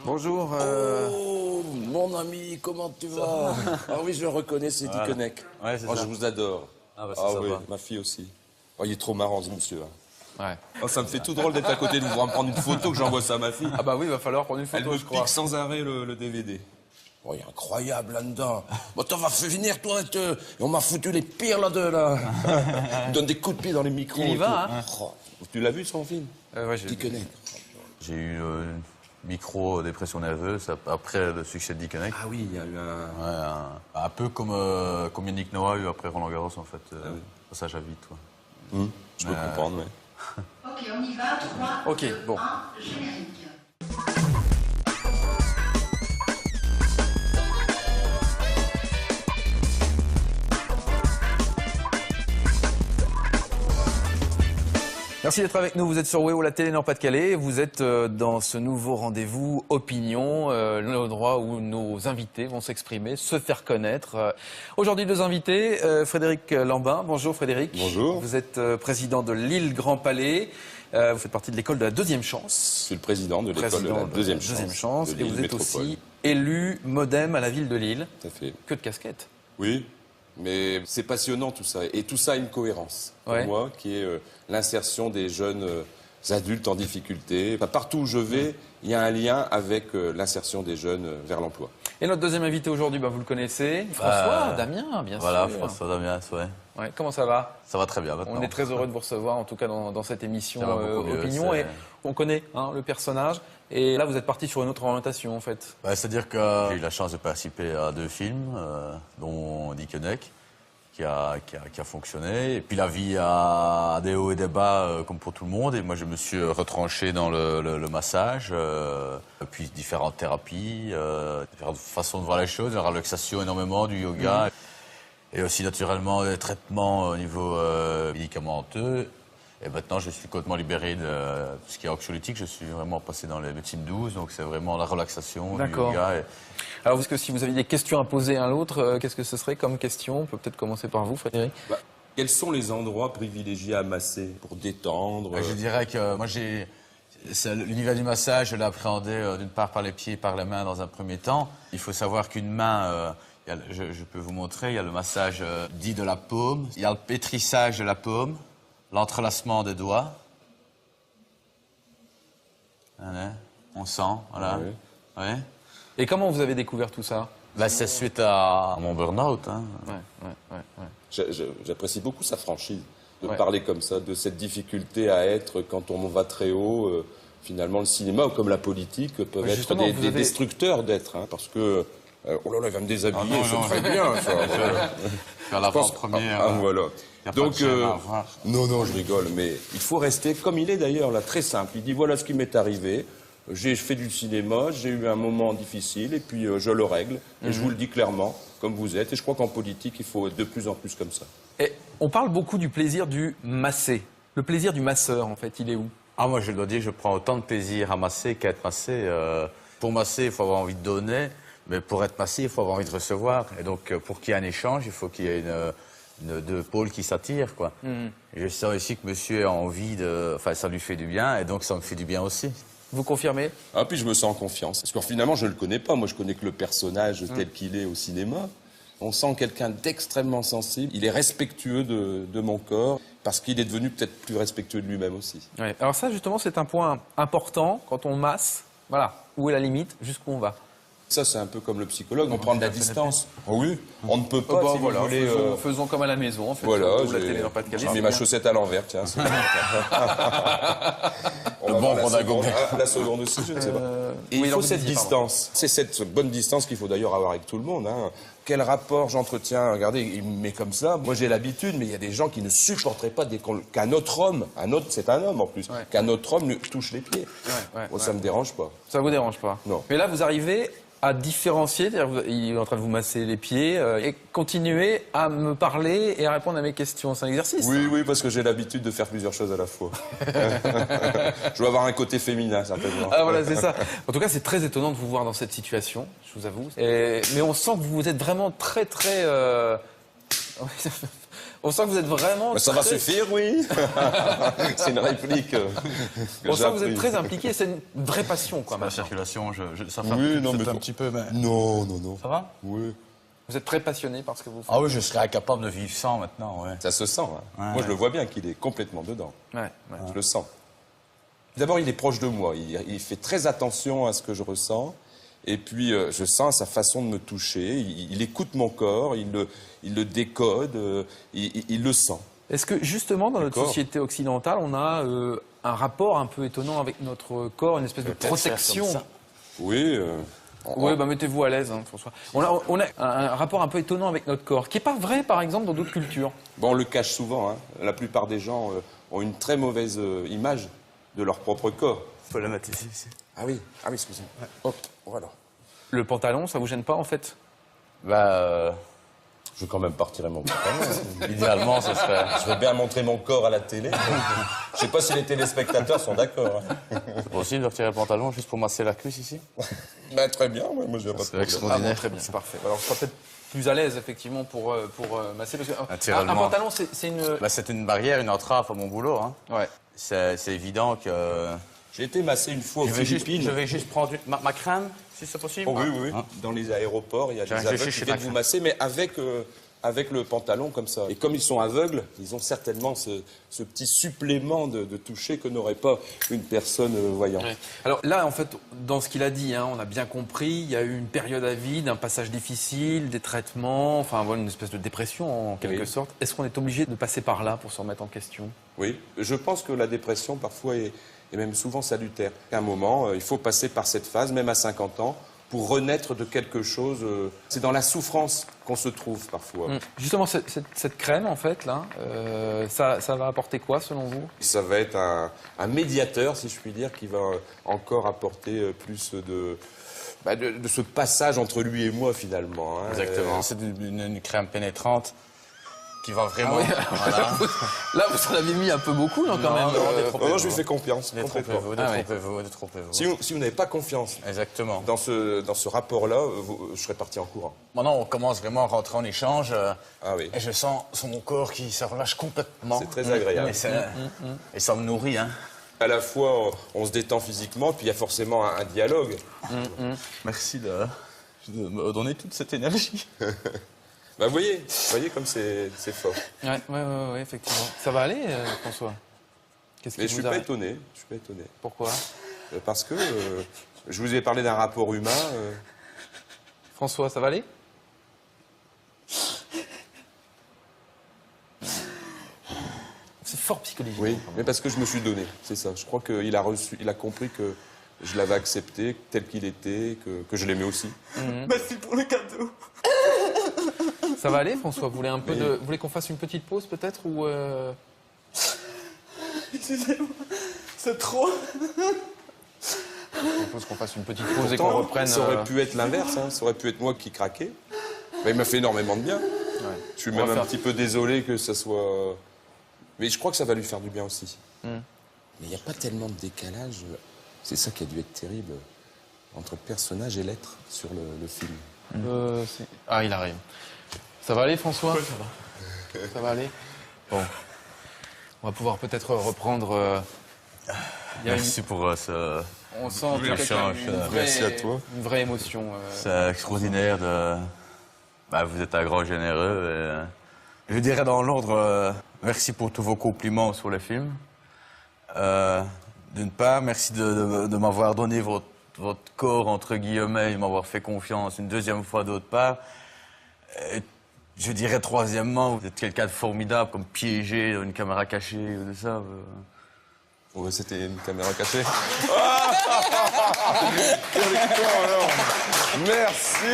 Bonjour. Oh, mon ami, comment tu vas? Ah oui, je le reconnais, c'est Dickeneck. Ouais, c'est Oh, ça. je vous adore. Ah, bah, Ah ça oui, va. ma fille aussi. Oh, il est trop marrant, ce monsieur. Ouais. Oh, ça me fait tout drôle d'être à côté de vous, pour me prendre une photo que j'envoie ça à ma fille. Ah bah oui, il va falloir prendre une Elle photo, me je crois. pique sans arrêt le DVD. Oh, il est incroyable là-dedans. Bon, t'en vas venir, toi, et on m'a foutu les pires là-dedans, là. Il donne des coups de pied dans les micros. Il y et va, tout. hein. Oh, tu l'as vu, son film? Ouais, j'ai Dickeneck. J'ai eu une micro-dépression nerveuse après le succès de Dickeneck. Ah oui, il y a eu un... Ouais, un peu comme Yannick Noah a eu après Roland Garros, en fait. Passage à vide, quoi. Je peux comprendre, ouais. Ok, on y va, 3, Ok, 2, bon. 1, générique. Merci d'être avec nous. Vous êtes sur WEO, la télé Nord-Pas-de-Calais. Vous êtes dans ce nouveau rendez-vous Opinion, l'endroit où nos invités vont s'exprimer, se faire connaître. Aujourd'hui, deux invités. Frédéric Lambin. Bonjour Frédéric. Bonjour. Vous êtes président de Lille Grand Palais. Vous faites partie de l'école de la deuxième chance. Je suis le président de l'école de la deuxième chance. de Et Lille vous êtes Métropole. aussi élu MODEM à la ville de Lille. Tout à fait. Que de casquettes. Oui, mais c'est passionnant tout ça. Et tout ça a une cohérence, pour Ouais. moi, qui est l'insertion des jeunes adultes en difficulté. Enfin, partout où je vais, il y a un lien avec l'insertion des jeunes vers l'emploi. Et notre deuxième invité aujourd'hui, vous le connaissez. François Damien, bien Voilà, sûr. François Damiens, ouais. Ouais, comment ça va? Ça va très bien maintenant. On est très heureux de vous recevoir, en tout cas dans cette émission Ça va beaucoup mieux, Opinion. c'est- Et on connaît le personnage. Et là, vous êtes parti sur une autre orientation, en fait. Ouais, c'est-à-dire que j'ai eu la chance de participer à 2 films, dont Dickeneck, qui a fonctionné. Et puis la vie a des hauts et des bas, comme pour tout le monde. Et moi, je me suis retranché dans le massage, puis différentes thérapies, différentes façons de voir les choses, la relaxation énormément, du yoga. Et aussi, naturellement, des traitements au niveau médicamenteux. Et maintenant, je suis complètement libéré de tout ce qui est anxiolytique. Je suis vraiment passé dans les médecines douces. Donc, c'est vraiment la relaxation, du D'accord. yoga. Alors, parce que si vous aviez des questions à poser à l'autre, qu'est-ce que ce serait comme question? On peut peut-être commencer par vous, Frédéric. Quels sont les endroits privilégiés à masser pour détendre Je dirais que moi, l'univers du massage, je l'ai appréhendé d'une part par les pieds et par les mains dans un premier temps. Il faut savoir qu'une main, je peux vous montrer, il y a le massage dit de la paume, il y a le pétrissage de la paume, l'entrelacement des doigts. Voilà, on sent, voilà. Oui. Ouais. Et comment vous avez découvert tout ça? Ben, c'est suite à mon burn-out. Hein. J'apprécie beaucoup sa franchise, de Ouais. parler comme ça, de cette difficulté à être quand on va très haut. Finalement, le cinéma, comme la politique, peuvent Ouais, être justement, des vous avez- destructeurs d'être. Hein, parce que... oh là là, il va me déshabiller, Ah non, c'est non. très bien, ça. Faire Je pense- l'avant-première. Ah, voilà. y a pas Donc, de gêne à avoir. non, je rigole, mais il faut rester comme il est d'ailleurs, là, très simple. Il dit voilà ce qui m'est arrivé. J'ai fait du cinéma, j'ai eu un moment difficile, et puis je le règle. Et je vous le dis clairement, comme vous êtes. Et je crois qu'en politique, il faut être de plus en plus comme ça. Et on parle beaucoup du plaisir du massé. Le plaisir du masseur, en fait, il est où? Ah, moi, je dois dire, je prends autant de plaisir à masser qu'à être massé. Pour masser, il faut avoir envie de donner, mais pour être massé, il faut avoir envie de recevoir. Et donc, pour qu'il y ait un échange, il faut qu'il y ait deux pôles qui s'attirent, quoi. Et je sens ici que monsieur a envie de... Enfin, ça lui fait du bien, et donc ça me fait du bien aussi. Vous confirmez? Ah, puis je me sens en confiance. Parce que finalement, je ne le connais pas. Moi, je connais que le personnage tel qu'il est au cinéma. On sent quelqu'un d'extrêmement sensible. Il est respectueux de mon corps, parce qu'il est devenu peut-être plus respectueux de lui-même aussi. Ouais. Alors ça, justement, c'est un point important quand on masse. Voilà, où est la limite, jusqu'où on va. Ça, c'est un peu comme le psychologue, on prend de la distance. Oh oui, on ne peut pas, Bah, si voilà, vous voulez... faisons comme à la maison, en fait. Voilà, surtout la télé Nord-Pas-de-Calais, j'ai c'est mis ma bien. chaussette à l'envers, tiens. c'est- On va bon voir la Roda seconde. Gomez. Ah, la seconde aussi, je ne sais pas. Et oui, il alors faut vous cette disiez, distance. C'est cette bonne distance qu'il faut d'ailleurs avoir avec tout le monde. Hein. Quel rapport j'entretiens? Regardez, il me met comme ça. Moi, j'ai l'habitude, mais il y a des gens qui ne supporteraient pas qu'un autre homme, c'est un homme en plus, Ouais. qu'un autre homme lui touche les pieds. Ouais, Moi, ça me dérange pas. Ça vous dérange pas? Non. Mais là, vous arrivez à différencier, c'est-à-dire il est en train de vous masser les pieds et continuer à me parler et à répondre à mes questions. C'est un exercice. Oui, oui, parce que j'ai l'habitude de faire plusieurs choses à la fois. Je dois avoir un côté féminin, certainement. Ah voilà, c'est ça. En tout cas, c'est très étonnant de vous voir dans cette situation, je vous avoue. Mais on sent que vous êtes vraiment très, très... On sent que vous êtes vraiment... Ça va très- suffire, oui. C'est une réplique que On sent que vous êtes j'ai très apprise. impliqué, c'est une vraie passion, quoi, La maintenant. circulation, ça fait Oui, non, mais un petit peu, mais... Non, non, non. Ça va? Oui. Vous êtes très passionné par ce que vous faites. Ah oui, je serais incapable de vivre sans maintenant, ouais. Ça se sent. Hein. Ouais. Moi, je le vois bien qu'il est complètement dedans. Ouais, ouais. Je le sens. D'abord, il est proche de moi. Il fait très attention à ce que je ressens. Et puis, je sens sa façon de me toucher. Il écoute mon corps, il le décode, il le sent. Est-ce que justement dans notre D'accord. société occidentale, on a un rapport un peu étonnant avec notre corps, une espèce de Peut-être faire protection? comme ça. Oui. Oui, bah mettez-vous à l'aise, hein, François. On a un rapport un peu étonnant avec notre corps, qui n'est pas vrai, par exemple, dans d'autres cultures. Bon, on le cache souvent. Hein. La plupart des gens ont une très mauvaise image de leur propre corps. Faut la mettre ici. Ah oui, excusez-moi. Hop, voilà. Le pantalon, ça vous gêne pas, en fait? Bah, Je vais quand même pas retirer mon pantalon. idéalement, ce serait... Je veux bien montrer mon corps à la télé. Je sais pas si les téléspectateurs sont d'accord. Hein. C'est possible de retirer le pantalon juste pour masser la cuisse ici? Ben, très bien, ouais, moi j'ai pas de problème. Ah bon, très bien, c'est parfait. Alors, je serai peut-être plus à l'aise, effectivement, pour masser. Parce que, un Naturellement. pantalon, c'est une... Bah, c'est une barrière, une entrave à mon boulot, hein. Ouais. C'est évident que... J'ai été massé une fois aux Philippines. Je vais juste prendre ma crème, si c'est possible. Oh, oui, oui, oui. Hein? Dans les aéroports, il y a des J'ai aveugles réfléchi qui viennent ma vous crème. masser, mais avec le pantalon comme ça. Et comme ils sont aveugles, ils ont certainement ce petit supplément de toucher que n'aurait pas une personne voyante. Ouais. Alors là, en fait, dans ce qu'il a dit, hein, on a bien compris, il y a eu une période à vide, un passage difficile, des traitements, enfin voilà, une espèce de dépression en quelque Oui. sorte. Est-ce qu'on est obligé de passer par là pour se remettre en question? Oui, je pense que la dépression parfois est même souvent salutaire. À un moment, il faut passer par cette phase, même à 50 ans, pour renaître de quelque chose. C'est dans la souffrance qu'on se trouve parfois. Justement, cette crème, en fait, là, ça va apporter quoi, selon vous? Ça va être un médiateur, si je puis dire, qui va encore apporter plus de ce passage entre lui et moi, finalement. Hein. Exactement. C'est une crème pénétrante qui va vraiment... Ah oui. Voilà. Là, vous en avez mis un peu beaucoup, non, quand Non, même non, Oh non, je lui fais confiance. complètement. Détrompez-vous. Si vous n'avez pas confiance Exactement. dans ce rapport-là, je serais parti en courant. Maintenant, on commence vraiment à rentrer en échange. Ah oui. Et je sens mon corps qui se relâche complètement. C'est très agréable. Et ça me nourrit, hein. À la fois, on se détend physiquement, puis il y a forcément un dialogue. Merci de me donner toute cette énergie. Bah, vous voyez comme c'est fort. Ouais, effectivement. Ça va aller, François? Qu'est-ce Mais qui je suis vous pas arrête? étonné. Pourquoi? Parce que je vous ai parlé d'un rapport humain. François, ça va aller? C'est fort psychologique. Oui, mais parce que je me suis donné, c'est ça. Je crois qu'il a compris que je l'avais accepté tel qu'il était, que je l'aimais aussi. Merci pour le cadeau. Ça va aller, François? Vous voulez vous voulez qu'on fasse une petite pause, peut-être, ou Excusez-moi, c'est trop. Je propose qu'on fasse une petite pause et qu'on Pourtant, reprenne. ça aurait pu être l'inverse, hein. Ça aurait pu être moi qui craquais. Mais il m'a fait énormément de bien. Je suis On va même faire- un petit peu désolé que ça soit... Mais je crois que ça va lui faire du bien aussi. Mais il n'y a pas tellement de décalage. C'est ça qui a dû être terrible entre le personnage et l'être sur le film. Ah, il arrive. Ça va aller, François? Ça va aller? Bon. On va pouvoir peut-être reprendre. Il y a Merci pour ce... on sent en tout cas qu'il y a Merci à toi. une vraie émotion. C'est extraordinaire de... Bah, vous êtes un grand généreux. Je dirais dans l'ordre, merci pour tous vos compliments sur le film. D'une part, merci de m'avoir donné votre corps, entre guillemets, et m'avoir fait confiance une deuxième fois d'autre part. Et je dirais troisièmement, vous êtes quelqu'un de formidable, comme piégé dans une caméra cachée ou de ça. Ouais, c'était une caméra cachée. Merci.